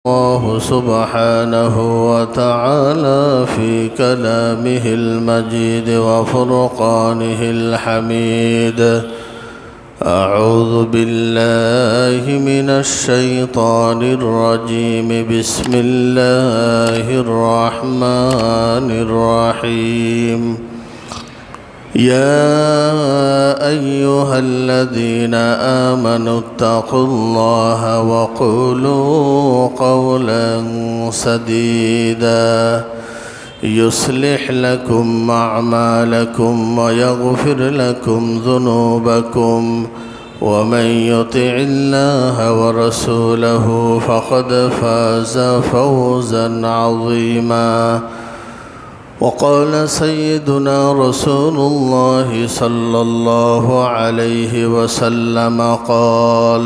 الله سبحانه وتعالى في كلامه المجيد وفرقانه الحميد. أعوذ بالله من الشيطان الرجيم. بسم الله الرحمن الرحيم. يا أيها الذين آمنوا اتقوا الله وقولوا قولا سديدا يصلح لكم أعمالكم ويغفر لكم ذنوبكم ومن يطع الله ورسوله فقد فاز فوزا عظيما. وقال سيدنا رسول الله صلى الله عليه وسلم قال: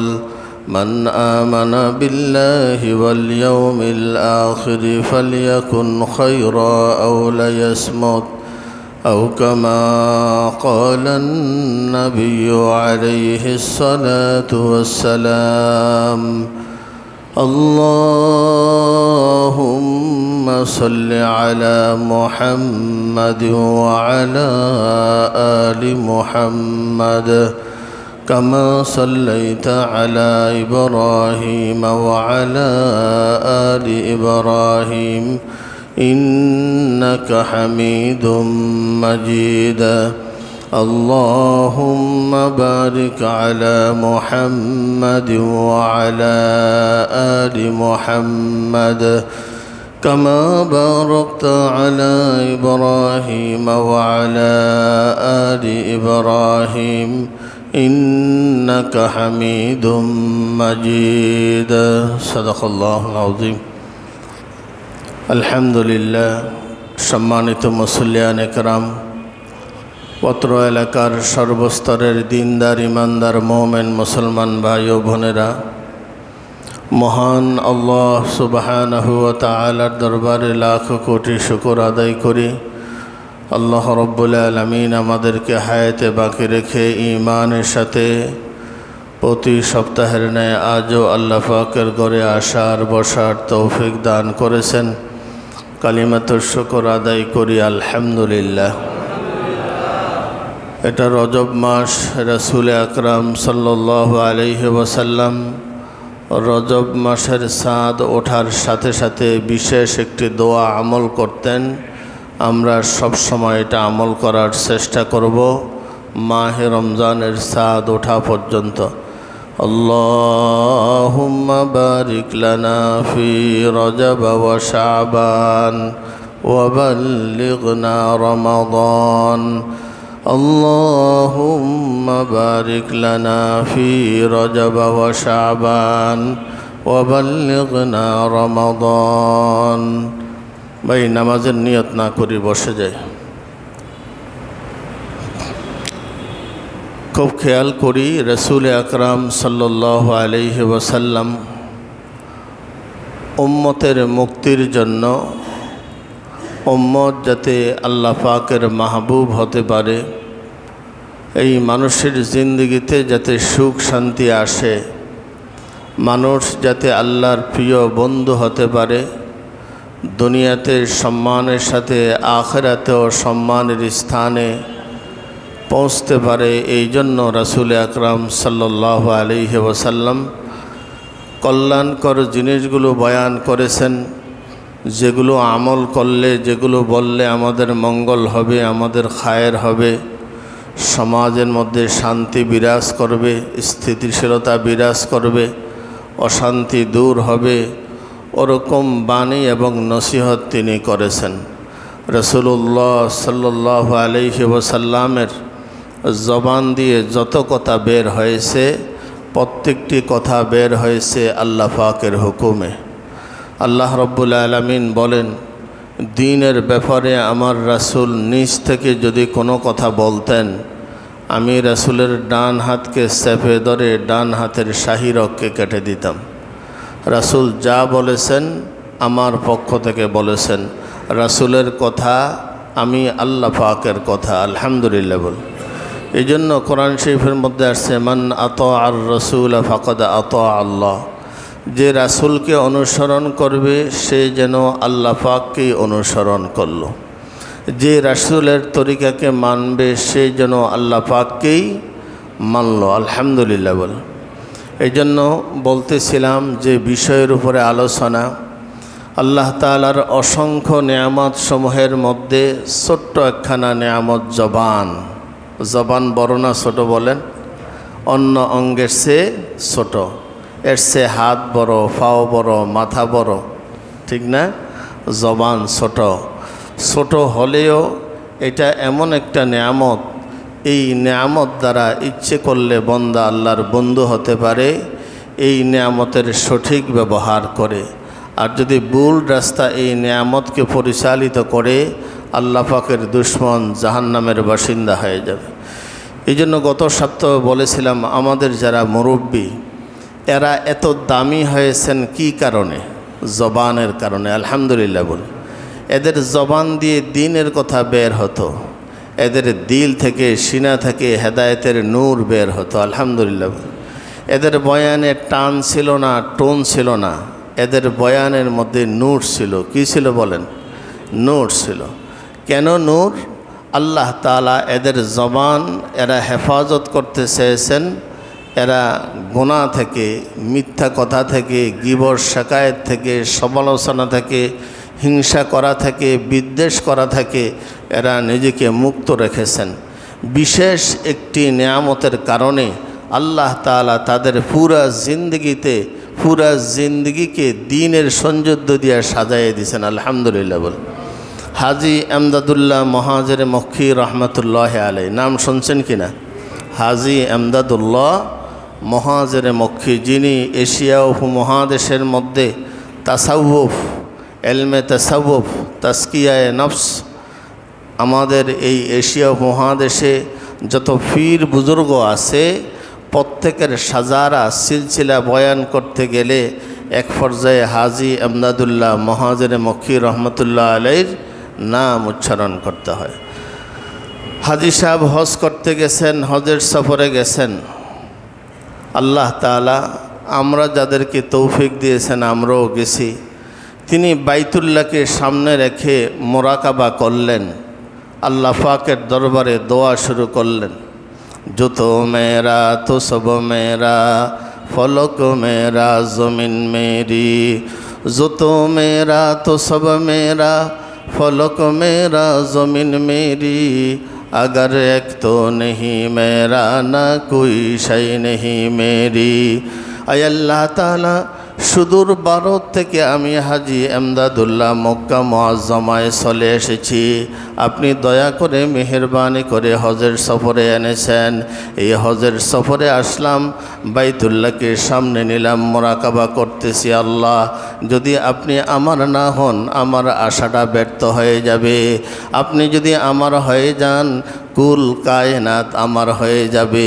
من آمن بالله واليوم الآخر فليكن خيرا أو ليصمت، أو كما قال النبي عليه الصلاة والسلام. اللهم صل على محمد وعلى آل محمد كما صليت على إبراهيم وعلى آل إبراهيم إنك حميد مجيد. اللهم بارك على محمد وعلى آل محمد كما باركت على إبراهيم وعلى آل إبراهيم إنك حميد مجيد. صدق الله العظيم. الحمد لله। সম্মানিত মুসল্লিয়ান একরাম, পত্র এলাকার সর্বস্তরের দিনদার ইমানদার মোমেন মুসলমান ভাই ও বোনেরা, মহান আল্লাহ সুবহানাহু ওয়া তাআলার দরবারে লাখ কোটি শুকর আদায় করি। আল্লাহ রব্বুল আলামিন আমাদেরকে হায়াতে বাকি রেখে ঈমানের সাথে প্রতি সপ্তাহের ন্যায় আজও আল্লাহ পাকের ঘরে আসার বসার তৌফিক দান করেছেন। কালিমাতুশ শুকর আদায় করি আলহামদুলিল্লাহ। এটা রজব মাস। রাসূল আকরাম সাল্লাল্লাহু আলাইহি ওয়াসাল্লাম রজব মাসের চাঁদ ওঠার সাথে সাথে বিশেষ একটি দোয়া আমল করতেন। আমরা সব সময় এটা আমল করার চেষ্টা করব মাহে রমজানের চাঁদ ওঠা পর্যন্ত। আল্লাহুম্মা বারিক লানা ফি রজব ওয়া শাবান ওয়া বাল্লিগনা রমাদান। اللهم بارك لنا في رجب وشعبان وبلغنا رمضان। ভাই, নামাজের নিয়ত না করি বসে যায়। খুব খেয়াল করি রাসূল আকরাম সাল্লাল্লাহু আলাইহি ওয়াসাল্লাম উম্মতের মুক্তির জন্য, উম্মত যাতে আল্লাহ পাকের মাহবুব হতে পারে, এই মানুষের জিন্দগিতে যাতে সুখ শান্তি আসে, মানুষ যাতে আল্লাহর প্রিয় বন্ধু হতে পারে, দুনিয়াতে সম্মানের সাথে আখিরাতেও সম্মানের স্থানে পৌঁছতে পারে, এই জন্য রাসূল আকরাম সাল্লাল্লাহু আলাইহি ওয়াসাল্লাম কল্যাণকর জিনিসগুলো বয়ান করেছেন, যেগুলো আমল করলে, যেগুলো বললে আমাদের মঙ্গল হবে, আমাদের খায়ের হবে, সমাজের মধ্যে শান্তি বিরাজ করবে, স্থিতিশীলতা বিরাজ করবে, অশান্তি দূর হবে, ওরকম বাণী এবং নসিহত তিনি করেছেন। রাসূলুল্লাহ সাল্লাল্লাহু আলাইহি ওয়াসাল্লামের জবান দিয়ে যত কথা বের হয়েছে, প্রত্যেকটি কথা বের হয়েছে আল্লাহ পাকের হুকুমে। আল্লাহ রব্বুল আলামিন বলেন, দ্বীনের ব্যাপারে আমার রাসূল নিজ থেকে যদি কোনো কথা বলতেন, আমি রাসূলের ডান হাতকে চেপে ধরে ডান হাতের শাহিরককে কেটে দিতাম। রাসূল যা বলেছেন আমার পক্ষ থেকে বলেছেন। রাসূলের কথা আমি আল্লাহ পাকের কথা। আলহামদুলিল্লাহ বল। এই জন্য কোরআন শরীফের মধ্যে আসছে, মান আতা আর রসুল ফাকাদ আতা আল্লাহ। যে রাসূলকে অনুসরণ করবে সে যেন আল্লাহ পাককেই অনুসরণ করলো, যে রাসূলের তরিকাকে মানবে সে যেন আল্লাহ পাককেই মানলো। আলহামদুলিল্লাহ বল। এই জন্য বলতেছিলাম যে বিষয়ের উপরে আলোচনা, আল্লাহ তাআলার অসংখ্য নেয়ামত সমূহের মধ্যে ছোট্ট একখানা নেয়ামত জবান। জবান বড় না ছোট বলেন? অন্য অঙ্গের চেয়ে ছোট, এর চেয়ে হাত বড়, পাও বড়, মাথা বড়, ঠিক না? জবান ছোট। ছোট হলেও এটা এমন একটা নেয়ামত, এই নেয়ামত দ্বারা ইচ্ছে করলে বান্দা আল্লাহর বন্ধু হতে পারে এই নেয়ামতের সঠিক ব্যবহার করে। আর যদি ভুল রাস্তা এই নেয়ামতকে পরিচালিত করে আল্লাহ পাকের দুশমন জাহান্নামের বাসিন্দা হয়ে যাবে। এই জন্য গত সপ্তাহে বলেছিলাম আমাদের যারা মুরব্বী এরা এত দামি হয়েছেন কি কারণে? জবানের কারণে। আলহামদুলিল্লাহ বল। এদের জবান দিয়ে দ্বীনের কথা বের হতো, এদের দিল থেকে সিনা থেকে হেদায়েতের নূর বের হতো। আলহামদুলিল্লাহ। এদের বয়ানে টান ছিল না, টোন ছিল না, এদের বয়ানের মধ্যে নূর ছিল। কি ছিল বলেন? নূর ছিল। কেন নূর? আল্লাহ তাআলা এদের জবান এরা হেফাজত করতে চেয়েছেন। এরা গুনাহ থেকে, মিথ্যা কথা থেকে, গীবত শিকায়েত থেকে, সমালোচনা থেকে, হিংসা করা থেকে, বিদ্বেষ করা থেকে এরা নিজেকে মুক্ত রেখেছেন। বিশেষ একটি নেয়ামতের কারণে আল্লাহ তাআলা তাদের পুরা জিন্দগিকে দ্বীনের সৌন্দর্য দিয়ে সাজাইয়ে দিয়েছেন। আলহামদুলিল্লাহ বল। হাজী এমদাদুল্লাহ মহাজের মক্কি রহমতুল্লাহ আলাই, নাম শুনছেন কিনা? হাজী এমদাদুল্লাহ মহাজের মক্কি, যিনি এশিয়া উপমহাদেশের মধ্যে তাসাউফ, এলমে তাসাউফ, তাসকিয়ায়ে নফস, আমাদের এই এশিয়া মহাদেশে যত পীর বুজুর্গ আছে প্রত্যেকের সাজারা সিলসিলা বয়ান করতে গেলে এক পর্যায়ে হাজী এমদাদুল্লাহ মহাজের মক্কি রহমতুল্লাহ আলাইহির নাম উচ্চারণ করতে হয়। হাজী সাহেব হজ করতে গেছেন, হজের সফরে গেছেন। আল্লাহ তাআলা আমরা যাদেরকে তৌফিক দিয়েছেন আমরাও গেছি। তিনি বাইতুল্লাহকে সামনে রেখে মোরাকাবা করলেন, আল্লাহ পাকের দরবারে দোয়া শুরু করলেন। जो तो मेरा तो सब मेरा, फलक मेरा ज़मीन मेरी, जो तो मेरा तो सब मेरा, फलक मेरा ज़मीन मेरी, अगर एक तो नहीं मेरा ना कोई शय नहीं मेरी। आय अल्लाह ताला সুদূর ভারত থেকে আমি হাজী এমদাদুল্লাহ মক্কা মুআজ্জমায় চলে এসেছি। আপনি দয়া করে মেহেরবানি করে হজের সফরে এনেছেন। এই হজের সফরে আসলাম, বাইতুল্লাহকে সামনে নিলাম, মোরাকাবা করতেছি। আল্লাহ, যদি আপনি আমার না হন আমার আশাটা ব্যর্থ হয়ে যাবে। আপনি যদি আমার হয়ে যান কুল কায়নাত আমার হয়ে যাবে।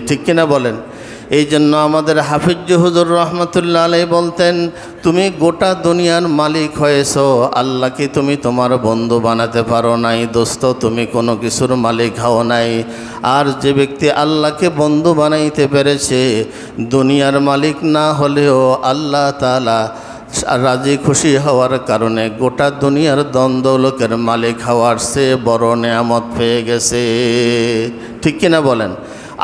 ঠিক কিনা বলেন? এই জন্য আমাদের হাফিজ হুজুর রহমতুল্লাহ আলাইহি বলতেন, তুমি গোটা দুনিয়ার মালিক হয়েছো, আল্লাহকে তুমি তোমার বন্ধু বানাতে পারো নাই। দোস্ত, তুমি কোনো কিছুর মালিক হও নাই। আর যে ব্যক্তি আল্লাহকে বন্ধু বানাইতে পেরেছে, দুনিয়ার মালিক না হলেও আল্লাহ তাআলা রাজি খুশি হওয়ার কারণে গোটা দুনিয়ার দ্বন্দ্বলোকের মালিক হওয়ার চেয়ে বড় নেয়ামত পেয়ে গেছে। ঠিক কিনা বলেন?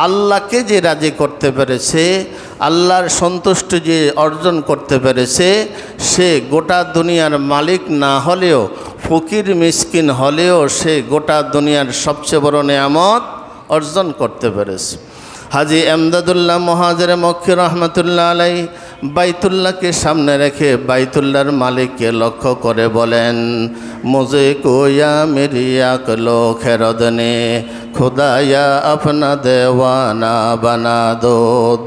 আল্লাহকে যে রাজি করতে পেরেছে, আল্লাহর সন্তুষ্টি যে অর্জন করতে পেরেছে, সে গোটা দুনিয়ার মালিক না হলেও, ফকির মিসকিন হলেও সে গোটা দুনিয়ার সবচেয়ে বড় নেয়ামত অর্জন করতে পেরেছে। হাজী এমদাদুল্লাহ মহাজের মক্কি রহমতুল্লাহ আলাইহি বাইতুল্লাহকে সামনে রেখে বাইতুল্লাহর মালিককে লক্ষ্য করে বলেন, মুঝে কোয়া মেরি আকলো খেরদনে, খুদায়া আপনা দেওয়ানা বানা দো।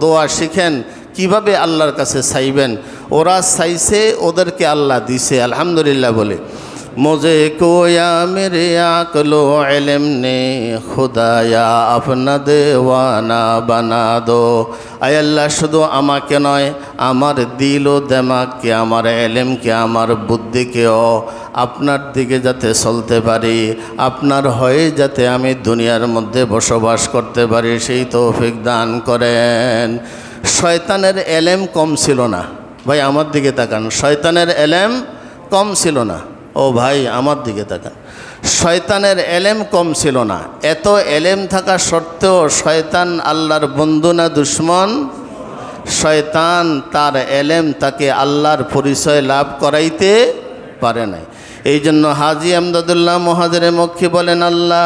দোয়া শিখেন কিভাবে আল্লাহর কাছে চাইবেন। ওরা চাইছে, ওদেরকে আল্লাহ দিছে। আলহামদুলিল্লাহ বলে, मुझे कोया मेरे आकलो इल्म ने, खुदाया अपना देवाना बना दो। आय अल्लाह, शुधु आमाके नय, आमार दिल ओ दिमागके, आमार इल्मके, आमार बुद्धिकेओ आपनार दिके जाते चलते पारी, आपनार हये जाते आमी दुनियार मध्य बसबास करते पारी, सेई तौफिक दान करेन। শয়তানের এলেম কম ছিল না। ভাই আমার দিকে তাকান, শয়তানের এলেম কম ছিল না। ও ভাই আমার দিকে তাকান, শয়তানের এলেম কম ছিল না। এত এলেম থাকা সত্ত্বেও শয়তান আল্লাহর বন্ধু না দুশ্মন? শয়তান তার এলেম তাকে আল্লাহর পরিচয় লাভ করাইতে পারে নাই। এই জন্য হাজী আমদাদুল্লাহ মুহাজিরে মক্কি বলেন, আল্লাহ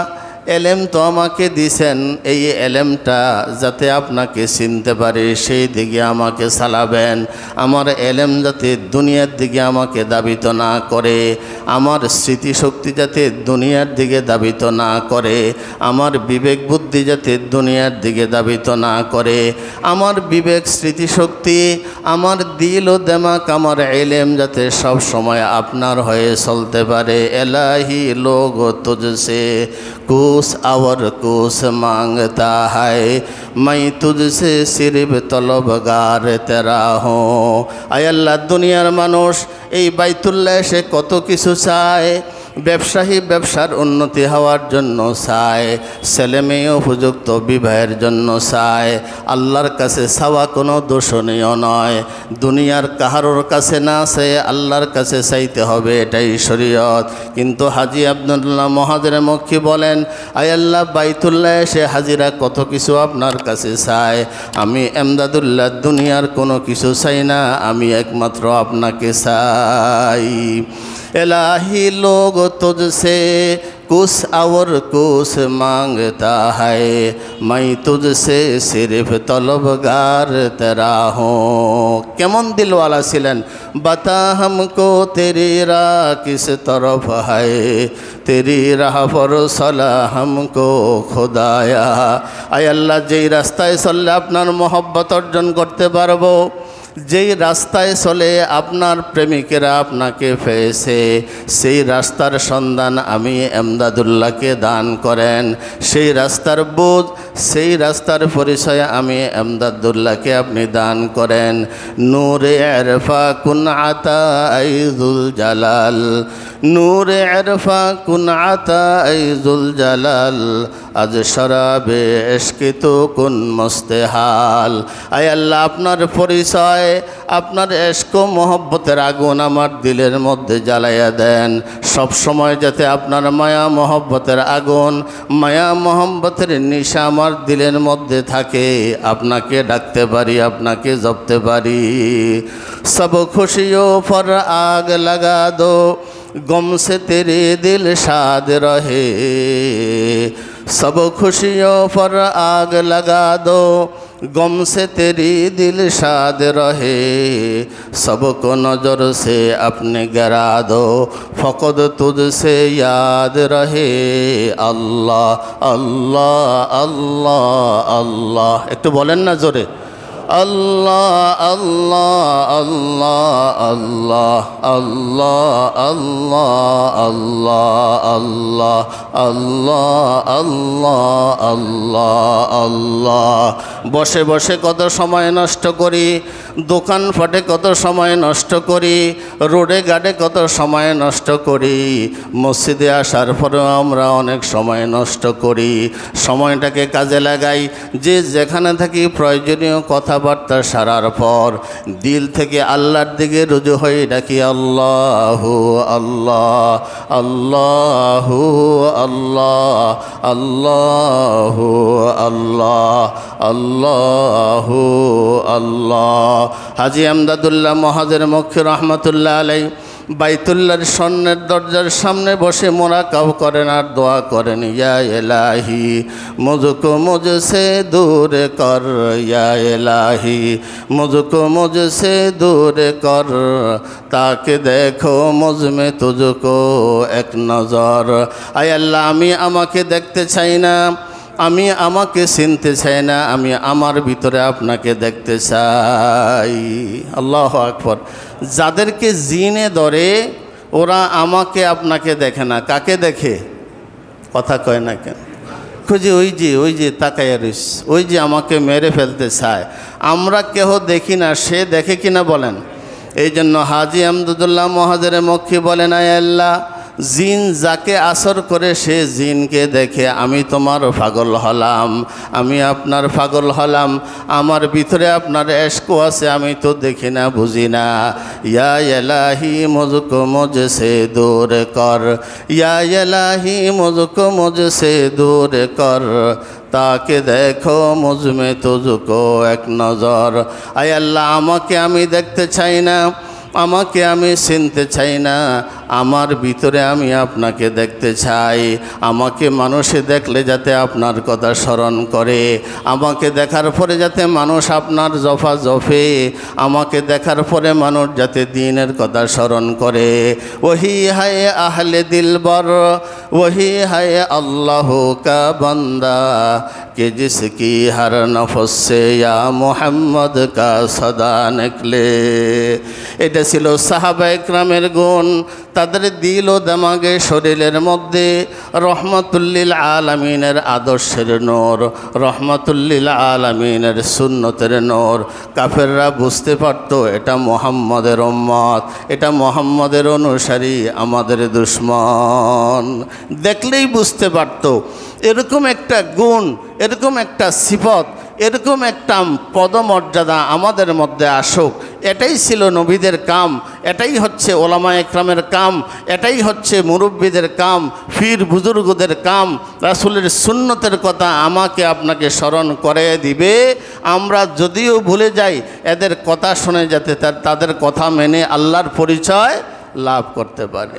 এলেম তো আমাকে দিছেন, এই এলেমটা যাতে আপনাকে চিনতে পারে সেই দিকে আমাকে চালাবেন। আমার এলেম যাতে দুনিয়ার দিকে আমাকে দাবিত না করে, আমার স্মৃতিশক্তি যাতে দুনিয়ার দিকে দাবিত না করে, আমার বিবেক বুদ্ধি যাতে দুনিয়ার দিকে দাবিত না করে, আমার বিবেক স্মৃতিশক্তি, আমার দিল ও দেমাক, আমার এলেম যাতে সব সময় আপনার হয়ে চলতে পারে। এলাহি লোগ তুঝসে कुछ और कुछ मांगता है, मैं तुझसे सिर्फ तलबगार तेरा हूँ। आय अल्लाह दुनियार मानुष এই বাইতুল্লাহ এসে কত কিছু চায়। ব্যবসায়ী ব্যবসার উন্নতি হওয়ার জন্য চায়, ছেলে মেয়ে উপযুক্ত বিবাহের জন্য চায়। আল্লাহর কাছে চাওয়া কোনো দোষণীয় নয়। দুনিয়ার কাহারোর কাছে না চেয়ে আল্লাহর কাছে চাইতে হবে, এটাই শরীয়ত। কিন্তু হাজী আব্দুল্লাহ মুহাজিরে মক্কি বলেন, আয় আল্লাহ বাইতুল্লাহ এসে হাজিরা কত কিছু আপনার কাছে চায়। আমি এমদাদুল্লাহ দুনিয়ার কোনো কিছু চাই না, আমি একমাত্র আপনাকে চাই। इलाही लोग तुझसे कुछ और कुछ मांगता है, मैं तुझसे सिर्फ तलबगार तेरा हूँ। केमन दिल वाला ছিলেন, बता हमको तेरी राह किस तरफ है, तेरी राह पर चला हमको खुदाया। आय अल्लाह যেই রাস্তায় চললে আপনার মহব্বত অর্জন করতে পারবো, যেই রাস্তায় চলে আপনার প্রেমিকেরা আপনাকে পেয়েছে, সেই রাস্তার সন্ধান আমি এমদাদুল্লাহকে দান করেন। সেই রাস্তার বোঝ, সেই রাস্তার পরিচয় আমি এমদাদুল্লাহকে আপনি দান করেন। নূরে আরফা কুন আতা আইজুল জালাল, নূরে আরফা কুন আতা আইজুল জালাল, আজ শরাবে ইশকে তো কুন মুস্তেহাল। আয় আল্লাহ আপনার পরিচয়, আপনার ইশক ও মহব্বতের আগুন আমার দিলের মধ্যে জ্বালাইয়া দেন। সব সময় যাতে আপনার মায়া মহব্বতের আগুন, মায়া মহব্বতের নেশা আমার দিলের মধ্যে থাকে, আপনাকে ডাকতে পারি, আপনাকে জপতে পারি। সব খুশিও পর আগ লাগা দো, गम से तेरे दिल शाद रहे, सब खुशियों पर आग लगा दो, गम से तेरी दिल शाद रहे, सबको नज़र से अपने गिरा दो, फ़क़द तुझसे याद रहे। अल्लाह अल्लाह अल्लाह अल्लाह, एक तो बोलें ना जोरे, अल्लाह अल्लाह अल्लाह अल्लाह अल्लाह अल्लाह अल्लाह अल्लाह अल्लाह अल्लाह अल्लाह। বসে বসে কত সময় নষ্ট করি, দোকান ফাটে কত সময় নষ্ট করি, রোডে ঘাটে কত সময় নষ্ট করি, মসজিদে আসার পরেও আমরা অনেক সময় নষ্ট করি। সময়টাকে কাজে লাগাই, যে যেখানে থাকি প্রয়োজনীয় কথাবার্তা সারার পর দিল থেকে আল্লাহর দিকে রুজু হয়ে ডাকি, আল্লাহু আল্লাহ আল্লাহু আল্লাহ আল্লাহু আল্লাহ আল্লাহু আল্লাহ। হাজী আমদাদুল্লাহ মুহাজিরে মক্কি রহমতুল্লাহ আলাইহি বাইতুল্লাহর স্বর্ণের দরজার সামনে বসে মোনাকাব করেন আর দোয়া করেন, ইয়া ইলাহি মুঝকো মুঝসে দূর কর, ইয়া ইলাহি মুঝকো মুঝসে দূর কর, তাকে দেখো মুঝমে তুঝকো এক নজর। আয় আল্লাহ আমি আমাকে দেখতে চাই না, আমি আমাকে চিনতে চাই না, আমি আমার ভিতরে আপনাকে দেখতে চাই। আল্লাহু আকবার। যাদেরকে জিনে ধরে ওরা আমাকে আপনাকে দেখে না, কাকে দেখে? কথা কয় না কেন? খুঁজে ওই যে তাকাইয়া রইস, ওই যে আমাকে মেরে ফেলতে চায়। আমরা কেহ দেখি না, সে দেখে কিনা বলেন? এই জন্য হাজী আমদাদুল্লাহ মুহাজিরে মক্কি বলেন, আয় আল্লাহ জিন যাকে আসর করে সে জিনকে দেখে আমি তোমার পাগল হলাম, আমি আপনার পাগল হলাম, আমার ভিতরে আপনার এশকো আছে, আমি তো দেখি না বুঝি না। ইয়া এলাহি মুঝকো মুঝসে দূর কর, ইয়া এলাহি মুঝকো মুঝসে দূর কর, তাকে দেখো মুঝমে তুঝকো এক নজর। আয় আল্লাহ, আমাকে আমি দেখতে চাই না, আমাকে আমি চিনতে চাই না, আমার ভিতরে আমি আপনাকে দেখতে চাই। আমাকে মানুষে দেখলে যাতে আপনার কথা স্মরণ করে, আমাকে দেখার পরে যাতে মানুষ আপনার জফা জফে, আমাকে দেখার পরে মানুষ যাতে দ্বীনের কথা স্মরণ করে। ওহি হায় আহলে দিলবর, ওহি হায় আল্লাহ কা বান্দা, कि जिसकी हर नफ्स से या मोहम्मद का सदा निकले। এটা ছিল সাহাবা একরামের গুণ। তাদের দিল ও দামাগে শরীরের মধ্যে রহমাতুল্লিল আলামিনের আদর্শের নূর, রহমাতুল্লিল আলামিনের সুন্নতের নূর। কাফেররা বুঝতে পারত এটা মুহাম্মদের উম্মত, এটা মুহাম্মদের অনুসারী, আমাদের দুশমন। দেখলেই বুঝতে পারত। এরকম একটা গুণ, এরকম একটা সিফত, এরকম একটা পদমর্যাদা আমাদের মধ্যে আসুক, এটাই ছিল নবীদের কাম, এটাই হচ্ছে ওলামা একরামের কাম, এটাই হচ্ছে মুরব্বীদের কাম, পীর বুজুর্গদের কাম। রাসূলের সুন্নতের কথা আমাকে আপনাকে স্মরণ করে দিবে। আমরা যদিও ভুলে যাই, এদের কথা শুনে যাতে তাদের কথা মেনে আল্লাহর পরিচয় লাভ করতে পারে।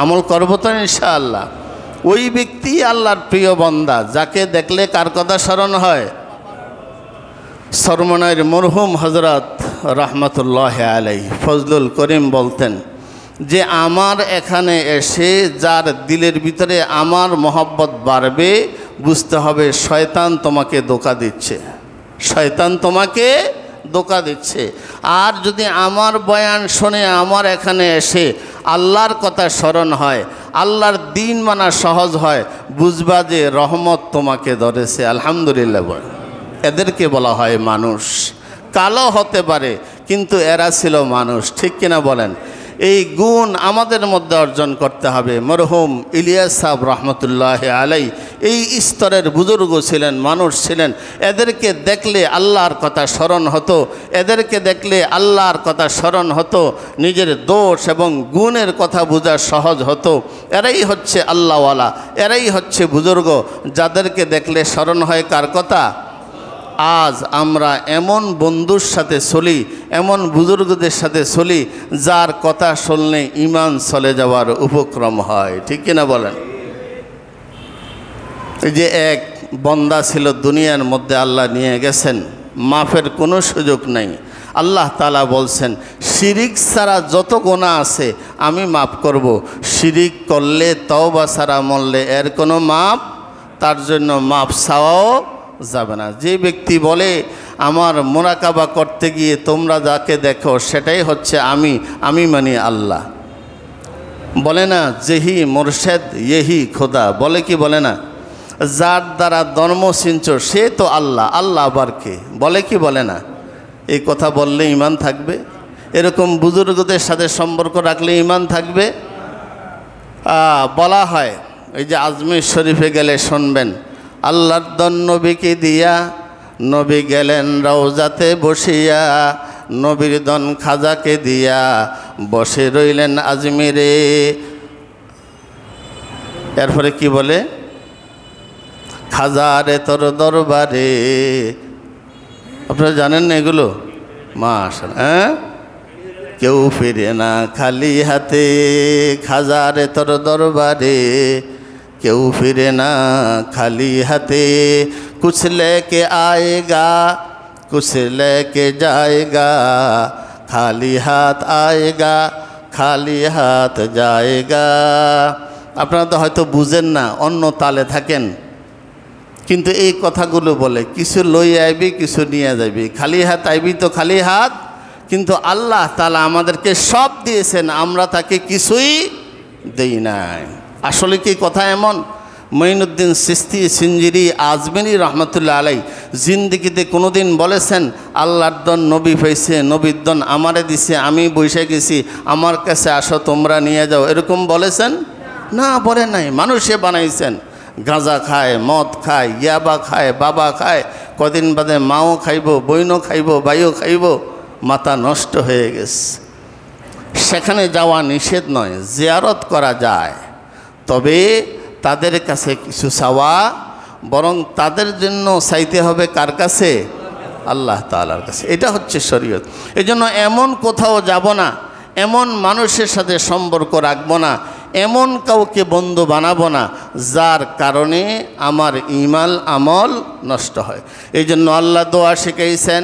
আমল করব তো ইনশাআল্লাহ। ওই ব্যক্তি আল্লাহর প্রিয় বান্দা যাকে দেখলে কার কথা স্মরণ হয়? সরমনাইর মরহুম হযরত রহমতুল্লাহ আলাইহি ফজলুল করিম বলতেন যে আমার এখানে এসে যার দিলের ভিতরে আমার মহব্বত বাড়বে, বুঝতে হবে শয়তান তোমাকে ধোঁকা দিচ্ছে, শয়তান তোমাকে ধোঁকা দিচ্ছে। আর যদি আমার বয়ান শুনে আমার এখানে এসে আল্লাহর কথা স্মরণ হয়, আল্লাহর দিন মানা সহজ হয়, বুঝবা যে রহমত তোমাকে ধরেছে। আলহামদুলিল্লাহ। এদেরকে বলা হয় মানুষ। কালো হতে পারে কিন্তু এরা ছিল মানুষ, ঠিক কিনা বলেন? এই গুণ আমাদের মধ্যে অর্জন করতে হবে। মরহুম ইলিয়াস সাহেব রহমতুল্লাহ আলাই এই স্তরের বুজুর্গ ছিলেন, মানুষ ছিলেন। এদেরকে দেখলে আল্লাহর কথা স্মরণ হতো, এদেরকে দেখলে আল্লাহর কথা স্মরণ হতো, নিজের দোষ এবং গুণের কথা বোঝা সহজ হতো। এরাই হচ্ছে আল্লাহওয়ালা, এরাই হচ্ছে বুজুর্গ, যাদেরকে দেখলে স্মরণ হয় কার কথা? আজ আমরা এমন বন্ধুর সাথে চলি, এমন বুজুর্গদের সাথে চলি, যার কথা শুনলে ঈমান চলে যাওয়ার উপক্রম হয়, ঠিক কিনা বলেন? এই যে এক বন্দা ছিল দুনিয়ার মধ্যে, আল্লাহ নিয়ে গেছেন, মাফের কোনো সুযোগ নেই। আল্লাহ তাআলা বলছেন শিরিক ছাড়া যত গুনাহ আছে আমি মাফ করব, শিরিক করলে তওবা ছাড়া মরলে এর কোনো মাফ তার জন্য মাফ চাওয়াও যাবে না। যে ব্যক্তি বলে আমার মোরাকাবা করতে গিয়ে তোমরা যাকে দেখো সেটাই হচ্ছে আমি মানি আল্লাহ, বলে না যেহি মুর্শেদ ইয়েহি খোদা, বলে কি বলে না? যার দ্বারা ধর্ম চিনছ সে তো আল্লাহ, আল্লাহ আবার কে, বলে কি বলে না? এই কথা বললে ঈমান থাকবে? এরকম বুজুর্গদের সাথে সম্পর্ক রাখলে ঈমান থাকবে? বলা হয়, এই যে আজমির শরীফে গেলে শুনবেন, আল্লাহর দন নবীকে দিয়া নবী গেলেন রওজাতে বসিয়া, নবীর দন খাজাকে দিয়া বসে রইলেন আজমিরে। এরপরে কি বলে? খাজারে তোর দরবারে। আপনারা জানেন না এগুলো? মাশাআল্লাহ। কেউ ফিরে না খালি হাতে, খাজারে তোর দরবারে কেউ ফিরে না খালি হাতে, कुछ लेके आएगा कुछ लेके जाएगा, खाली हाथ आएगा खाली हाथ जाएगा। আপনারা তো হয়তো বুঝেন না, অন্য তালে থাকেন, কিন্তু এই কথাগুলো বলে কিছু লই আইবি কিছু নিয়ে যাবি, খালি হাত আইবি তো খালি হাত। কিন্তু আল্লাহ তাআলা আমাদেরকে সব দিয়েছেন, আমরা তাকে কিছুই দেই নাই। আসলে কি কথা এমন? মঈনুদ্দিন চিশতি সিঞ্জিরি আজমেরি রহমতুল্লাহ আলাই জিন্দিগিতে কোনোদিন বলেছেন আল্লাহর দন নবী পাইছে, নবীর দন আমারে দিছে, আমি বসে গেছি, আমার কাছে আসো তোমরা নিয়ে যাও, এরকম বলেছেন? না, বলে নাই। মানুষে বানাইছেন। গাঁজা খায়, মদ খায়, ইয়াবা খায়, বাবা খায়, কদিন বাদে মাও খাইব, বইনও খাইব, বাইও খাইব, মাথা নষ্ট হয়ে গেছে। সেখানে যাওয়া নিষেধ নয়, জিয়ারত করা যায়, তবে তাদের কাছে কিছু চাওয়া, বরং তাদের জন্য চাইতে হবে কার কাছে? আল্লাহ তাআলার কাছে। এটা হচ্ছে শরীয়ত। এজন্য এমন কোথাও যাব না, এমন মানুষের সাথে সম্পর্ক রাখবো না, এমন কাউকে বন্ধু বানাবো না যার কারণে আমার ঈমান আমল নষ্ট হয়। এই জন্য আল্লাহ দোয়া শিখাইছেন,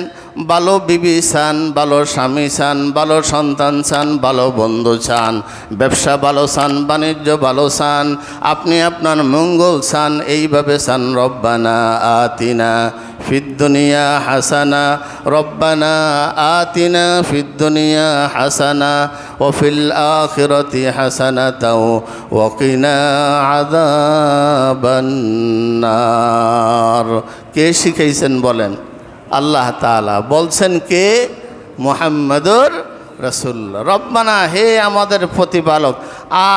ভালো বিবি চান, ভালো স্বামী চান, ভালো সন্তান চান, ভালো বন্ধু চান, ব্যবসা ভালো চান, বাণিজ্য ভালো চান, আপনি আপনার মঙ্গল চান, এইভাবে চান। রব্বানা আতিনা ফিদ দুনিয়া হাসানা, রব্বানা আতিনা ফিদ দুনিয়া হাসানা ওয়া ফিল আখিরাতি হাসানাতাও ওয়া কিনা আযাবান নার। কে শিখাইছেন বলেন? আল্লাহ তাআলা বলছেন কে? মুহাম্মাদুর রাসূলুল্লাহ। রব্বানা, হে আমাদের প্রতিপালক,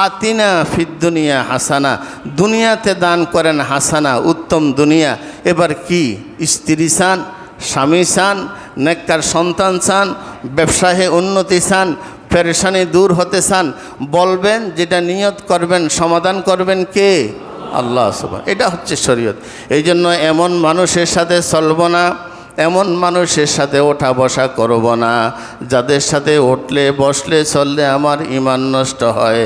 আতিনা ফিদ দুনিয়া হাসানা, দুনিয়াতে দান করেন হাসানা, উত্তম দুনিয়া। এবার কি? স্ত্রী চান, স্বামী চান, নেককার সন্তান চান, ব্যবসায়ে উন্নতি চান, পেরেশানি দূর হতে চান, বলবেন, যেটা নিয়ত করবেন সমাধান করবেন কে? আল্লাহ সুবহানাহু। এটা হচ্ছে শরীয়ত। এই জন্য এমন মানুষের সাথে চলব না, এমন মানুষের সাথে ওঠা বসা করব না, যাদের সাথে উঠলে বসলে চললে আমার ঈমান নষ্ট হয়,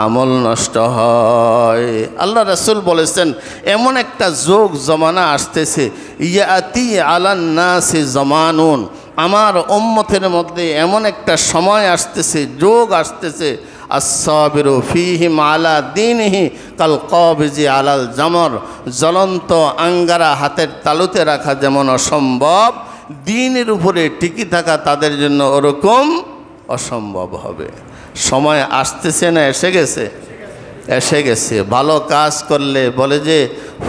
আমল নষ্ট হয়। আল্লাহ রাসূল বলেছেন, এমন একটা যুগ জমানা আসতেছে, ইয়াতি আলান নাসি জামানুন, আমার উম্মতের মধ্যে এমন একটা সময় আসতেছে, যুগ আসতেছে, আসসাবিরু ফীহিম আলা দীনিহি কাল কাবিজি আলাল জামর, জ্বলন্ত আঙ্গারা হাতের তালুতে রাখা যেমন অসম্ভব, দ্বীনের উপরে টিকে থাকা তাদের জন্য ওরকম অসম্ভব হবে। সময় আসতেছে না এসে গেছে? এসে গেছে। ভালো কাজ করলে বলে যে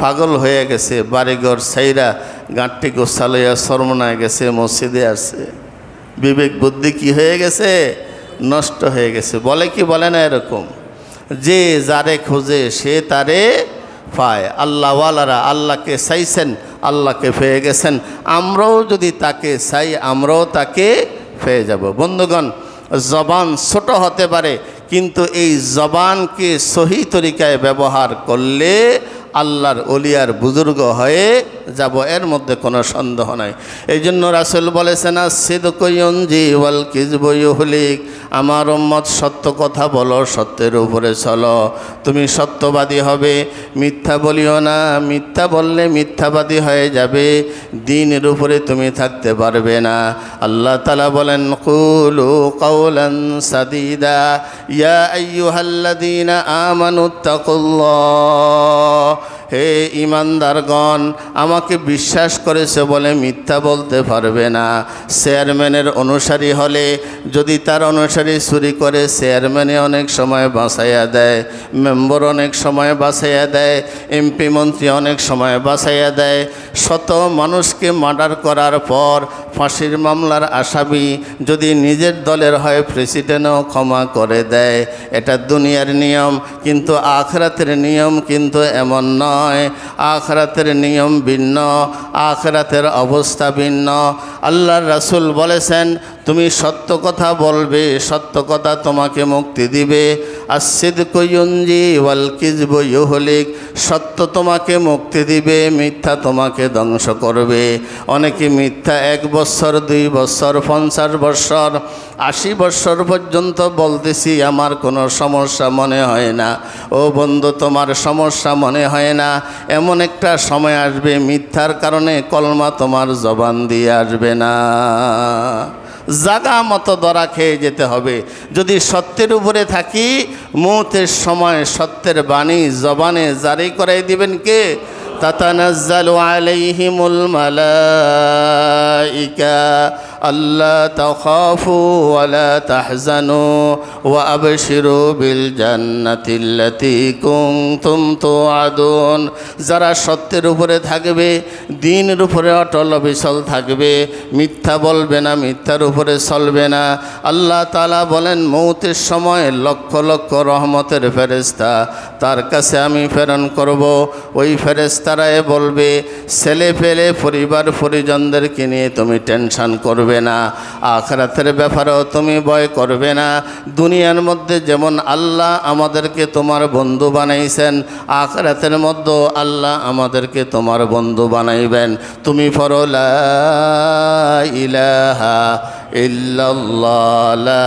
পাগল হয়ে গেছে, বাড়িঘর ছাইরা গাঁটটি গোছালইয়া শরমনায় গেছে, মসজিদে আসছে, বিবেক বুদ্ধি কি হয়ে গেছে? নষ্ট হয়ে গেছে। বলে কি বলে না এরকম? যে যারে খোঁজে সে তারে পায়। আল্লাহওয়ালারা আল্লাহকে চাইছেন, আল্লাহকে পেয়ে গেছেন। আমরাও যদি তাকে চাই, আমরাও তাকে পেয়ে যাব। বন্ধুগণ, জবান ছোট হতে পারে, কিন্তু এই জবানকে সহি তরিকায় ব্যবহার করলে আল্লাহর ওলিয়ার বুজুর্গ হয়ে যাব, এর মধ্যে কোনো সন্দেহ নাই। এই জন্য রাসূল বলেছেন, সিদকু ইউনজি ওয়াল কিযবু ইউহলিক, আমার উম্মত সত্য কথা বলো, সত্যের উপরে চলো, তুমি সত্যবাদী হবে, মিথ্যা বলিও না, মিথ্যা বললে মিথ্যাবাদী হয়ে যাবে, দ্বীনের উপরে তুমি থাকতে পারবে না। আল্লাহ তাআলা বলেন, কুলু কাওলান সাদীদা ইয়া আইয়ুহাল্লাযীনা আমানুত্তাকুল্লাহ, হে ইমানদারগণ, আমাকে বিশ্বাস করেছে বলে মিথ্যা বলতে পারবে না। চেয়ারম্যানের অনুসারী হলে যদি তার অনুসারী চুরি করে, চেয়ারম্যানে অনেক সময় বাঁচাইয়া দেয়, মেম্বার অনেক সময় বাঁচাইয়া দেয়, এমপি মন্ত্রী অনেক সময় বাঁচাইয়া দেয়। শত মানুষকে মার্ডার করার পর ফাঁসির মামলার আসামি যদি নিজের দলের হয়, প্রেসিডেন্টও ক্ষমা করে দেয়। এটা দুনিয়ার নিয়ম, কিন্তু আখিরাতের নিয়ম কিন্তু এমন নয়। আখিরাতের নিয়ম ভিন্ন, আখিরাতের অবস্থা ভিন্ন। আল্লাহর রাসূল বলেছেন, তুমি সত্য কথা বলবে, সত্য কথা তোমাকে মুক্তি দিবে। আসিদকু ইউনজি ওয়াল কিযবু ইউহলিক, সত্য তোমাকে মুক্তি দিবে, মিথ্যা তোমাকে ধ্বংস করবে। অনেকে মিথ্যা 1 বছর, 2 বছর, 50 বছর, 80 বছর পর্যন্ত বলতেছি, আমার কোনো সমস্যা মনে হয় না। ও বন্ধু, তোমার সমস্যা মনে হয় না, এমন একটা সময় আসবে মিথ্যার কারণে কলমা তোমার জবান দিয়ে আসবে না। জাগা মতো ধরা খেয়ে যেতে হবে। যদি সত্যের উপরে থাকি, মৌতের সময় সত্যের বাণী জবানে জারি করাই দিবেন কে? তাতানাজ্জালু আলাইহিমুল মালাইকা আল্লা তাখাফু ওয়া লা তাহজানু ওয়া আবশিরু বিল জান্নাতিল্লাতী কুনতুম তুআদুন। যারা সত্যের উপরে থাকবে, দ্বীনের উপরে অটল অবিচল থাকবে, মিথ্যা বলবে না, মিথ্যার উপরে চলবে না। আল্লাহ তাআলা বলেন, মৌতের সময় লক্ষ লক্ষ রহমতের ফেরেশতা তার কাছে আমি প্রেরণ করব। ওই ফেরেশতারাই বলবে, ছেলে পেলে পরিবার পরিজনদেরকে নিয়ে তুমি টেনশন করবে না, আখিরাতের ব্যাপারেও তুমি ভয় করবে না। দুনিয়ার মধ্যে যেমন আল্লাহ আমাদেরকে তোমার বন্ধু বানাইছেন, আখিরাতের মধ্যে আল্লাহ আমাদেরকে তোমার বন্ধু বানাইবেন। তুমি পড়ো লা ইলাহা ইল্লাল্লাহ, লা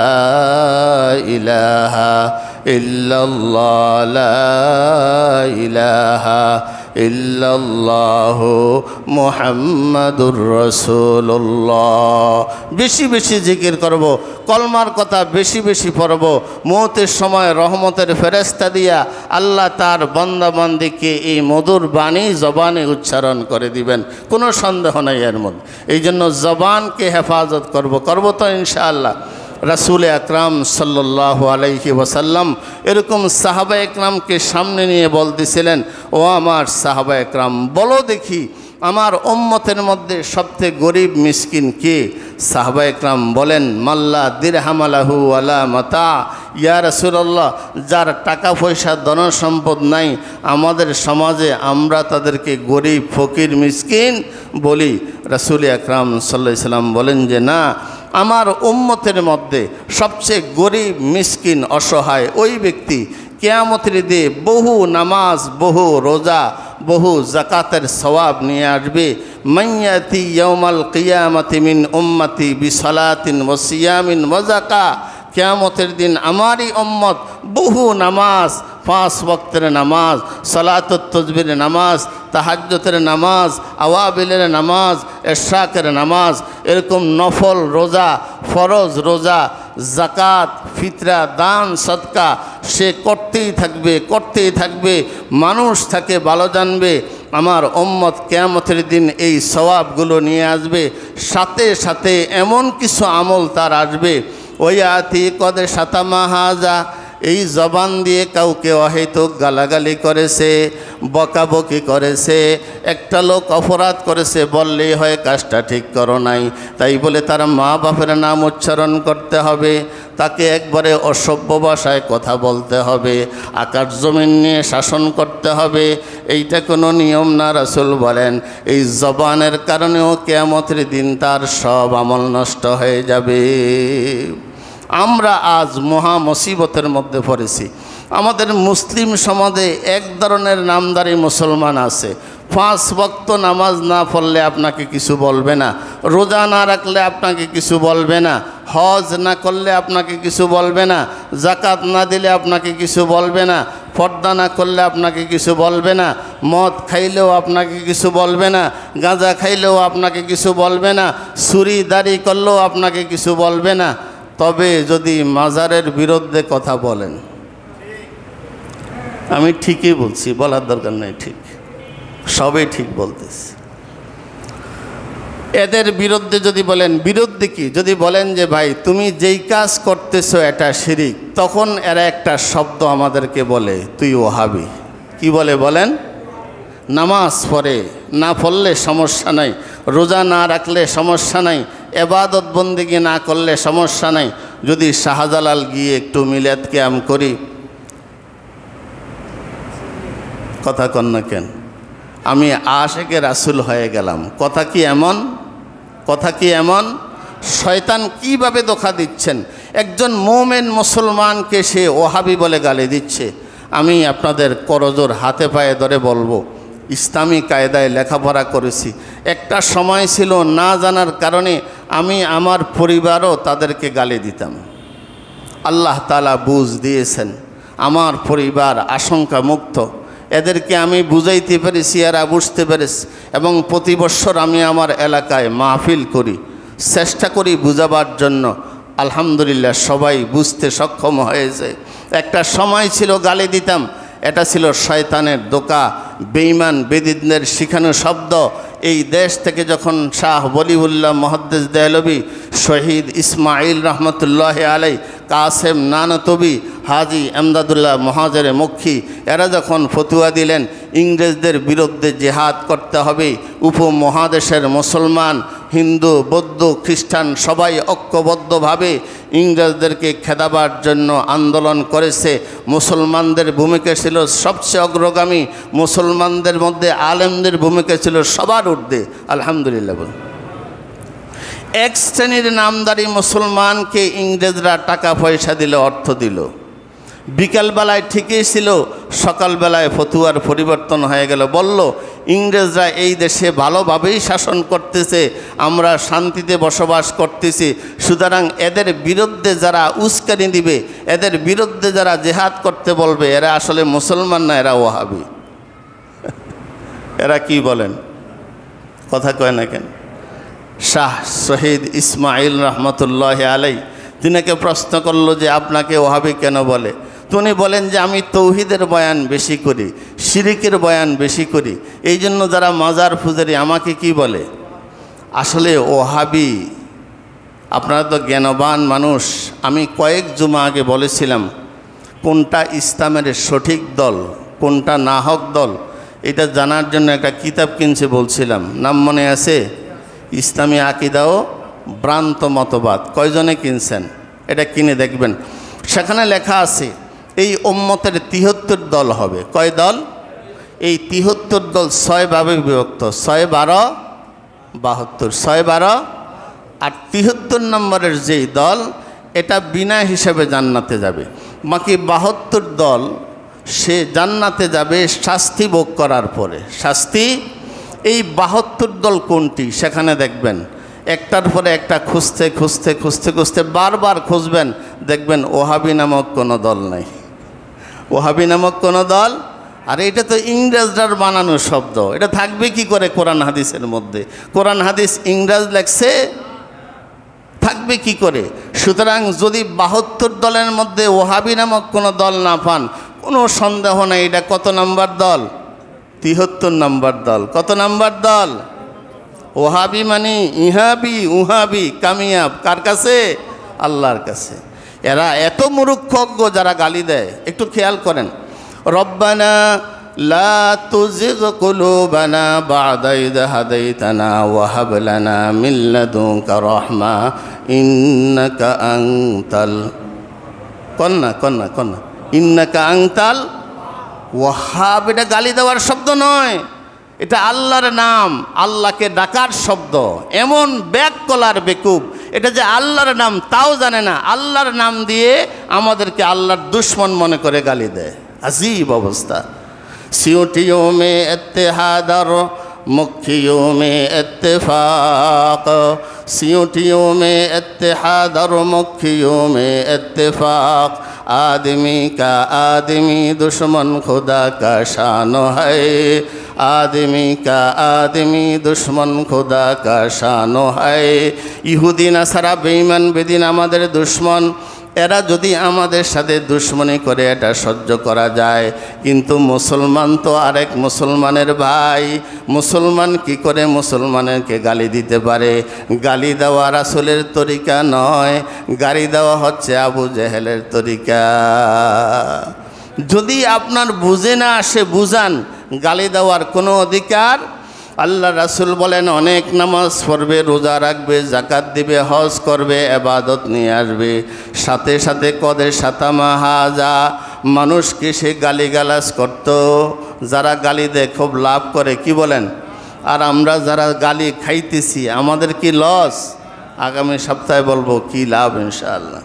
ইলাহা ইল্লাল্লাহ, লা ইলাহা ইল্লাল্লাহু মুহাম্মাদুর রাসূলুল্লাহ। বেশি বেশি জিকির করব, কলমার কথা বেশি বেশি পড়ব। মৌতের সময় রহমতের ফেরেশতা দিয়া আল্লাহ তার বান্দা বান্দিকে এই মধুর বাণী জবানে উচ্চারণ করে দিবেন, কোনো সন্দেহ নাই এর মধ্যে। এই জন্য জবানকে হেফাজত করব তো ইনশাআল্লাহ। রাসূল আকরাম সাল্লাল্লাহু আলাইহি ওয়াসাল্লাম এরকম সাহাবা একরামকে সামনে নিয়ে বলতেছিলেন, ও আমার সাহাবা একরাম, বলো দেখি আমার উম্মতের মধ্যে সবচেয়ে গরিব মিসকিন কে? সাহাবা একরাম বলেন, মাল্লা দিরহামালাহু ওয়ালা মাতা। ইয়া রাসূলুল্লাহ, যার টাকা পয়সা ধন সম্পদ নাই, আমাদের সমাজে আমরা তাদেরকে গরিব ফকির মিসকিন বলি। রাসূল আকরাম সাল্লাল্লাহু আলাইহি সাল্লাম বলেন যে না, আমার উম্মতের মধ্যে সবচেয়ে গরিব মিসকিন অসহায় ওই ব্যক্তি কিয়ামতের দিনে বহু নামাজ, বহু রোজা, বহু জাকাতের সওয়াব নিয়ে আসবে। মাইয়াতি ইয়াউমাল কিয়ামাতি মিন উম্মতি বিসালাতিন ওয়া সিয়ামিন ওয়া যাকা। কিয়ামতের দিন আমারই উম্মত বহু নামাজ, 5 ওয়াক্তের নামাজ, সালাতুত তাসবিহের নামাজ, তাহাজ্জুদের নামাজ, আওয়াবিলের নামাজ, ইশরাকের নামাজ, এরকম নফল রোজা, ফরজ রোজা, জাকাত, ফিতরা, দান, সদকা সে করতেই থাকবে। মানুষ তাকে ভালো জানবে। আমার উম্মত কিয়ামতের দিন এই সওয়াবগুলো নিয়ে আসবে, সাথে সাথে এমন কিছু আমল তার আসবে। ওয়াতি কদ শাতামা হাজা, এই জবান দিয়ে কাউকে অহেতুক গালাগালি করেছে, বকাবকি করেছে, একটা লোক অপরাধ করেছে, বললেই হয় কাজটা ঠিক করো নাই, তাই বলে তার মা বাপের নাম উচ্চারণ করতে হবে, তাকে একবারে অসভ্য ভাষায় কথা বলতে হবে, আকাশ জমিন নিয়ে শাসন করতে হবে, এইটা কোনো নিয়ম না। রাসূল বলেন এই জবানের কারণেও কিয়ামতের দিন তার সব আমল নষ্ট হয়ে যাবে। আমরা আজ মহা মুসিবতের মধ্যে পড়েছি। আমাদের মুসলিম সমাজে এক ধরনের নামদারি মুসলমান আছে, 5 ওয়াক্ত নামাজ না পড়লে আপনাকে কিছু বলবে না, রোজা না রাখলে আপনাকে কিছু বলবে না, হজ না করলে আপনাকে কিছু বলবে না, জাকাত না দিলে আপনাকে কিছু বলবে না, পর্দা না করলে আপনাকে কিছু বলবে না, মদ খাইলেও আপনাকে কিছু বলবে না, গাঁজা খাইলেও আপনাকে কিছু বলবে না, চুরি দাড়ি করলেও আপনাকে কিছু বলবে না। তবে যদি মাজারের বিরুদ্ধে কথা বলেন, আমি ঠিকই বলছি, বলার দরকার নেই, ঠিক সবই ঠিক বলতেছি। এদের বিরুদ্ধে যদি বলেন, বিরুদ্ধে কি যদি বলেন যে ভাই তুমি যেই কাজ করতেছো এটা শিরিক, তখন এরা একটা শব্দ আমাদেরকে বলে, তুই ওহাবি। কি বলে বলেন? নামাজ পড়ে না পড়লে সমস্যা নাই, রোজা না রাখলে সমস্যা নাই, এবাদত বন্দেগী না করলে সমস্যা নাই, যদি শাহজালাল গিয়ে একটু মিলাদ কিয়াম করি। কথা কন না কেন? আমি আশেকে রাসূল হয়ে গেলাম। কথা কি এমন? শয়তান কিভাবে ধোঁকা দিচ্ছেন! একজন মুমিন মুসলমানকে সে ওহাবি বলে গালি দিচ্ছে। আমি আপনাদের করজোর হাতে পায়ে ধরে বলবো, ইসলামী কায়দায় লেখাপড়া করেছি। একটা সময় ছিল না জানার কারণে আমি আমার পরিবারও তাদেরকে গালি দিতাম। আল্লাহ তাআলা বুঝ দিয়েছেন, আমার পরিবার আশঙ্কা মুক্ত। এদেরকে আমি বুঝাইতে পেরেছি, এরা বুঝতে পেরেছি, এবং প্রতি বছর আমি আমার এলাকায় মাহফিল করি, চেষ্টা করি বুঝাবার জন্য। আলহামদুলিল্লাহ সবাই বুঝতে সক্ষম হয়েছে। একটা সময় ছিল গালি দিতাম, এটা ছিল শয়তানের ধোঁকা, বেঈমান বেদিনদের শিখানো শব্দ। এই দেশ থেকে যখন শাহ ওলিউল্লাহ মুহাদ্দিস দেহলভী, শহীদ ইসমাইল রহমতুল্লাহ আলাই, কাসেম নানতবি, হাজি এমদাদুল্লাহ মহাজরে মক্খী এরা যখন ফতুয়া দিলেন ইংরেজদের বিরুদ্ধে জেহাদ করতে হবে, উপমহাদেশের মুসলমান, হিন্দু, বৌদ্ধ, খ্রিস্টান সবাই ঐক্যবদ্ধভাবে ইংরেজদেরকে খেদাবার জন্য আন্দোলন করেছে। মুসলমানদের ভূমিকা ছিল সবচেয়ে অগ্রগামী, মুসলমানদের মধ্যে আলেমদের ভূমিকা ছিল সবার ঊর্ধ্বে। আলহামদুলিল্লাহ। এক শ্রেণীর নামদারি মুসলমানকে ইংরেজরা টাকা পয়সা দিল, অর্থ দিল। বিকালবেলায় ঠিকই ছিল, সকালবেলায় ফতুয়ার পরিবর্তন হয়ে গেল। বলল ইংরেজরা এই দেশে ভালোভাবেই শাসন করতেছে, আমরা শান্তিতে বসবাস করতেছি, সুতরাং এদের বিরুদ্ধে যারা উস্কানি দিবে, এদের বিরুদ্ধে যারা জেহাদ করতে বলবে, এরা আসলে মুসলমান না, এরা ওয়াহাবি। এরা কি বলেন, কথা কয় না কেন? শাহ শহীদ ইসমাইল রহমতুল্লাহ আলাই তিনাকে প্রশ্ন করলো যে আপনাকে ওয়াহাবি কেন বলে? তিনি বলেন যে আমি তৌহিদের বয়ান বেশি করি, শিরিকের বয়ান বেশি করি, এই জন্য যারা মাজার পূজারি আমাকে কি বলে? আসলে ওয়াহাবি, আপনারা তো জ্ঞানবান মানুষ, আমি কয়েক জুমা আগে বলেছিলাম কোনটা ইসলামের সঠিক দল, কোনটা নাহক দল, এটা জানার জন্য একটা কিতাব কিনছে বলছিলাম, নাম মনে আছে? ইসলামী আকিদা ও ভ্রান্ত মতবাদ। কয়জনে কিনছেন? এটা কিনে দেখবেন। সেখানে লেখা আছে এই উম্মতের 73 দল হবে। কয় দল? এই 73 দল 6 ভাবে বিভক্ত, 6, 12, 72, 6, 12 আর 73 নম্বরের যেই দল, এটা বিনা হিসেবে জান্নাতে যাবে। বাকি 72 দল সে জান্নাতে যাবে শাস্তি ভোগ করার পরে। শাস্তি, এই 72 দল কোনটি সেখানে দেখবেন, একটার পরে একটা খুঁজতে খুঁজতে খুঁজতে খুঁজতে বারবার খুঁজবেন, দেখবেন ওহাবি নামক কোনো দল নাই, ওহাবি নামক কোনো দল। আর এটা তো ইংরেজরার বানানো শব্দ, এটা থাকবে কি করে কোরআন হাদিসের মধ্যে? কোরআন হাদিস ইংরেজ লেখছে, থাকবে কি করে? সুতরাং যদি 72 দলের মধ্যে ওহাবি নামক কোনো দল না পান, কোনো সন্দেহ নেই এটা কত নম্বর দল? 73 নম্বর দল। কত নম্বর দল? ওহাবি মানে ইহাবি, উহাবি, কামিয়াব কার কাছে? আল্লাহর কাছে। এরা এত মূর্খজ্ঞ যারা গালি দেয়, একটু খেয়াল করেন। রব্বানা লা তুজিগ কুলুবানা বা'দা ইয হাদাইতানা ওয়া হাব লানা মিন লাদুনকা রাহমা ইন্নাকা আনতাল, কন্না কন্না কন্না, ইন্নাকা আনতাল ওয়াহাব। এটা গালি দেওয়ার শব্দ নয়, এটা আল্লাহর নাম, আল্লাহকে ডাকার শব্দ। এমন ব্যাককলার বেকুব, এটা যে আল্লাহর নাম তাও জানে না, আল্লাহর নাম দিয়ে আমাদেরকে আল্লাহর দুশ্মন মনে করে গালি দেয়। আজীব অবস্থা। সিউটিयों में इत्तेहाद और मुख्तियों में इत्तेफाक, सियूटियों में इत्तेहाद और मुख्तियों में इत्तेफाक, आदमी का आदमी दुश्मन खुदा का शान है, आदमी का आदमी दुश्मन खुदा का शान है। ইহুদি নাসারা বেঈমান বেদিন আমাদের দুশ্মন, এরা যদি আমাদের সাথে দুশ্মনী করে এটা সহ্য করা যায়, কিন্তু মুসলমান তো আরেক মুসলমানের ভাই, মুসলমান কি করে মুসলমানকে গালি দিতে পারে? গালি দেওয়া রাসূলের তরিকা নয়, গালি দেওয়া হচ্ছে আবু জেহেলের তরিকা। যদি আপনার বুঝে না আসে বুঝান, গালি দেওয়ার কোনো অধিকার। আল্লাহ রাসূল বলেন অনেক নামাজ পড়বে, রোজা রাখবে, জাকাত দিবে, হজ করবে, ইবাদত নিয়ে আসবে, সাথে সাথে কদে সাতামা হাজা, মানুষকে সে গালিগালাজ করত। যারা গালি দেয় খুব লাভ করে, কি বলেন? আর আমরা যারা গালি খাইতেছি আমাদের কি লস? আগামী সপ্তাহে বলবো কি লাভ ইনশাআল্লাহ।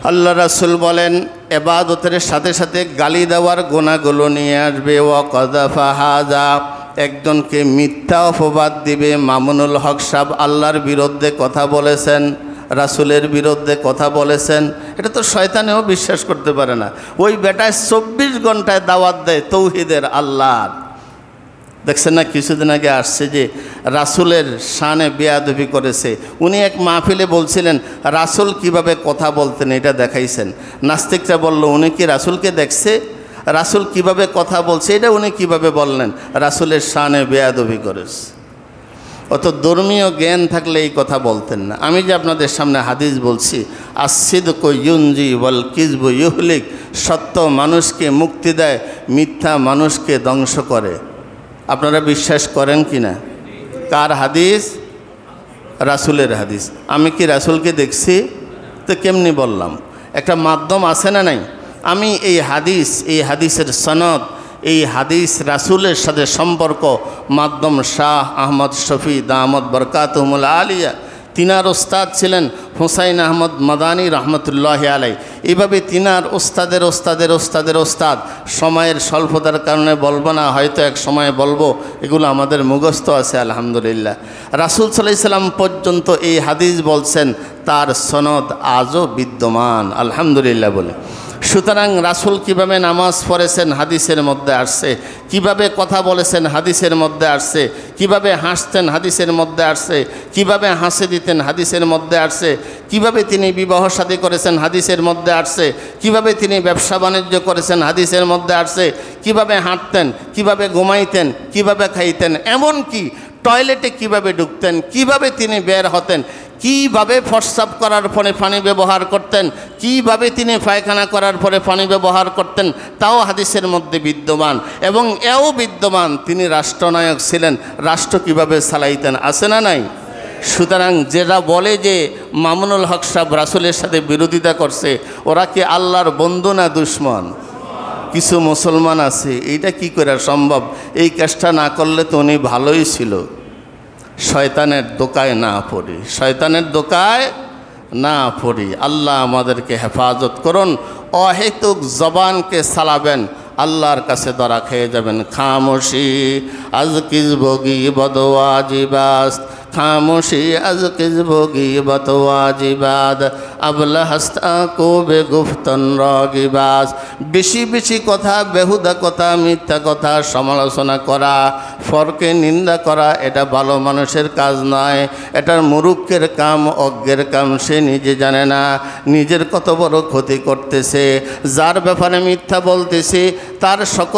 আল্লাহ রাসূল বলেন ইবাদতের সাথে সাথে গালি দেওয়ার গুনাহগুলো নিয়ে আসবে। ওয়া কযাফা হাজা, একজনকে মিথ্যা অপবাদ দিবে। মামুনুল হক সাহেব আল্লাহর বিরুদ্ধে কথা বলেছেন, রাসূলের বিরুদ্ধে কথা বলেছেন, এটা তো শয়তানেও বিশ্বাস করতে পারে না। ওই বেটায় 24 ঘন্টায় দাওয়াত দেয় তৌহিদের, আল্লাহর। দেখছেন না, কিছুদিন আগে আসছে যে রাসূলের শানে বেয়াদবি করেছে। উনি এক মাহফিলে বলছিলেন রাসূল কিভাবে কথা বলতেন, এটা দেখাইছেন। নাস্তিকরা বলল উনি কি রাসূলকে দেখছে? রাসূল কিভাবে কথা বলছে এটা উনি কিভাবে বললেন? রাসূলের শানে বেয়াদবি করেছে। অত ধর্মীয় জ্ঞান থাকলে এই কথা বলতেন না। আমি যে আপনাদের সামনে হাদিস বলছি, আসিদকু ইউনজি ওয়াল কিযবু ইহলিক, সত্য মানুষকে মুক্তি দেয়, মিথ্যা মানুষকে ধ্বংস করে। আপনারা বিশ্বাস করেন কি না? কার হাদিস? রাসূলের হাদিস। আমি কি রাসূলকে দেখছি? তো কেমনি বললাম? একটা মাধ্যম আছে না নাই? আমি এই হাদিসের সনদ, এই হাদিস রাসূলের সাথে সম্পর্ক মাধ্যম শাহ আহমদ শফি দামদ বরকাতুহুল আলিয়া, তিনার ওস্তাদ ছিলেন হুসাইন আহমদ মাদানী রহমতুল্লাহ আলাই। এইভাবে তিনার ওস্তাদের ওস্তাদের ওস্তাদের ওস্তাদ। সময়ের স্বল্পতার কারণে বলবো না, হয়তো এক সময় বলবো, এগুলো আমাদের মুখস্থ আছে আলহামদুলিল্লাহ। রাসূল সাল্লাল্লাহু আলাইহি সাল্লাম পর্যন্ত এই হাদিস বলছেন, তার সনদ আজও বিদ্যমান আলহামদুলিল্লাহ বলে। সুতরাং রাসূল কিভাবে নামাজ পড়েছেন হাদিসের মধ্যে আসছে, কিভাবে কথা বলেছেন হাদিসের মধ্যে আসছে, কিভাবে হাসতেন হাদিসের মধ্যে আসছে, কিভাবে হাসি দিতেন হাদিসের মধ্যে আসছে, কিভাবে তিনি বিবাহ শাদী করেছেন হাদিসের মধ্যে আসছে, কিভাবে তিনি ব্যবসা বাণিজ্য করেছেন হাদিসের মধ্যে আসছে, কিভাবে হাঁটতেন, কিভাবে ঘুমাইতেন, কিভাবে খাইতেন, এমনকি টয়লেটে কিভাবে ঢুকতেন, কিভাবে তিনি বের হতেন, কিভাবে প্রস্রাব করার পরে পানি ব্যবহার করতেন, কিভাবে তিনি পায়খানা করার পরে পানি ব্যবহার করতেন, তাও হাদিসের মধ্যে বিদ্যমান। এবং এও বিদ্যমান তিনি রাষ্ট্রনায়ক ছিলেন, রাষ্ট্র কিভাবে চালাইতেন, আছে না নাই? সুতরাং যারা বলে যে মামুনুল হক সাহেব রাসূলের সাথে বিরোধিতা করছে, ওরা কি আল্লাহর বন্ধু না দুশমন? কিছু মুসলমান আছে, এইটা কি করে সম্ভব? এই কাজটা না করলে তো উনি ভালোই ছিল। শয়তানের দোকায় না পড়ি, শয়তানের দোকায় না পড়ি। আল্লাহ আমাদেরকে হেফাজত করুন। অহেতুক জবানকে চালাবেন, আল্লাহর কাছে ধরা খেয়ে যাবেন। খামোশি আজ কিসবগি বদওয়াজিবাস, খামোশি আজ কিসবগি বদওয়াজিবাদ, আবলা হাস্তা কোবে গুফতন রগিবাস। বেশি বেশি কথা, বেহুদা কথা, মিথ্যা কথা, সমালোচনা করা, ফরকে নিন্দা করা, এটা ভালো মানুষের কাজ নয়। এটার মুরুক্ষের কাম, অজ্ঞের কাম। সে নিজে জানে না নিজের কত বড় ক্ষতি করতেছে। যার ব্যাপারে মিথ্যা বলতেছে তার সকল